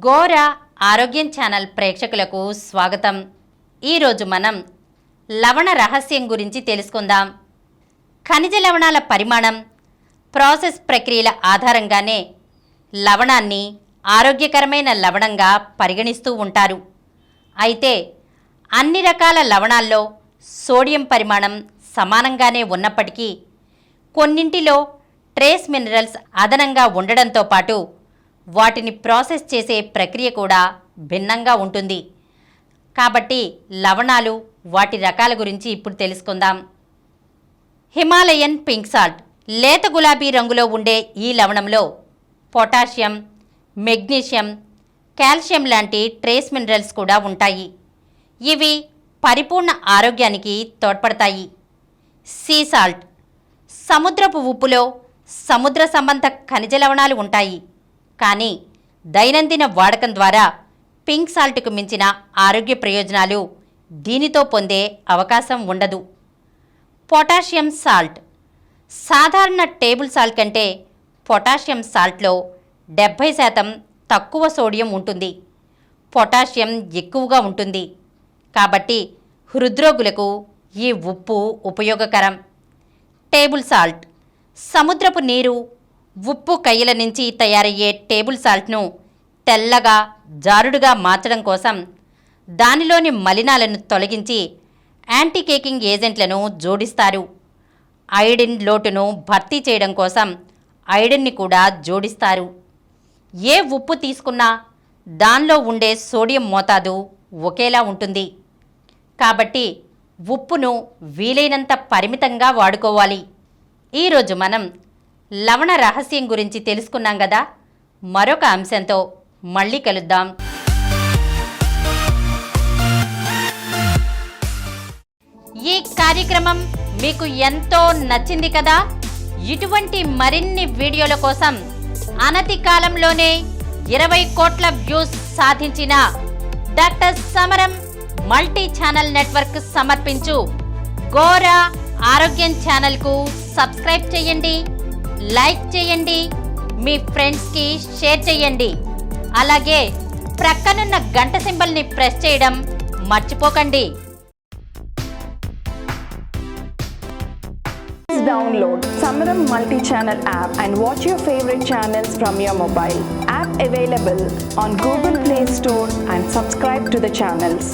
గోరా ఆరోగ్యం ఛానల్ ప్రేక్షకులకు స్వాగతం. ఈరోజు మనం లవణ రహస్యం గురించి తెలుసుకుందాం. ఖనిజ లవణాల పరిమాణం, ప్రాసెస్ ప్రక్రియల ఆధారంగానే లవణాన్ని ఆరోగ్యకరమైన లవణంగా పరిగణిస్తూ ఉంటారు. అయితే అన్ని రకాల లవణాల్లో సోడియం పరిమాణం సమానంగానే ఉన్నప్పటికీ కొన్నింటిలో ట్రేస్ మినరల్స్ అదనంగా ఉండడంతో పాటు వాటిని ప్రాసెస్ చేసే ప్రక్రియ కూడా భిన్నంగా ఉంటుంది. కాబట్టి లవణాలు, వాటి రకాల గురించి ఇప్పుడు తెలుసుకుందాం. హిమాలయన్ పింక్ సాల్ట్ లేత గులాబీ రంగులో ఉండే ఈ లవణంలో పొటాషియం, మెగ్నీషియం, కాల్షియం లాంటి ట్రేస్ మినరల్స్ కూడా ఉంటాయి. ఇవి పరిపూర్ణ ఆరోగ్యానికి తోడ్పడతాయి. సీ సాల్ట్ సముద్రపు ఉప్పులో సముద్ర సంబంధ ఖనిజ లవణాలు ఉంటాయి. కానీ దైనందిన వాడకం ద్వారా పింక్ సాల్ట్కు మించిన ఆరోగ్య ప్రయోజనాలు దీనితో పొందే అవకాశం ఉండదు. పొటాషియం సాల్ట్ సాధారణ టేబుల్ సాల్ట్ కంటే పొటాషియం సాల్ట్లో 70% తక్కువ సోడియం ఉంటుంది. పొటాషియం ఎక్కువగా ఉంటుంది. కాబట్టి హృద్రోగులకు ఈ ఉప్పు ఉపయోగకరం. టేబుల్ సాల్ట్ సముద్రపు నీరు, ఉప్పు కయ్యల నుంచి తయారయ్యే టేబుల్ సాల్ట్ను తెల్లగా, జారుడుగా మార్చడం కోసం దానిలోని మలినాలను తొలగించి యాంటీ కేకింగ్ ఏజెంట్లను జోడిస్తారు. ఐడిన్ లోటును భర్తీ చేయడం కోసం ఐడిన్ని కూడా జోడిస్తారు. ఏ ఉప్పు తీసుకున్నా దానిలో ఉండే సోడియం మోతాదు ఒకేలా ఉంటుంది. కాబట్టి ఉప్పును వీలైనంత పరిమితంగా వాడుకోవాలి. ఈరోజు మనం లవణ రహస్యం గురించి తెలుసుకున్నాం కదా. మరొక అంశంతో మళ్ళీ కలుద్దాం. ఈ కార్యక్రమం మీకు ఎంతో నచ్చింది కదా. ఇటువంటి మరిన్ని వీడియోల కోసం అనతి కాలంలోనే 20 కోట్ల వ్యూస్ సాధించిన డాక్టర్ సమరం మల్టీ ఛానల్ నెట్వర్క్ సమర్పించు గోరా ఆరోగ్యం ఛానల్కు సబ్స్క్రైబ్ చేయండి, లైక్ చేయండి, మీ ఫ్రెండ్స్కి షేర్ చేయండి. అలాగే ప్రక్కనున్న గంట సింబల్ని ప్రెస్ చేయడం మర్చిపోకండి. Download Samaram multi-channel app and watch your favorite channels from your mobile. App available on Google Play Store and subscribe to the channels.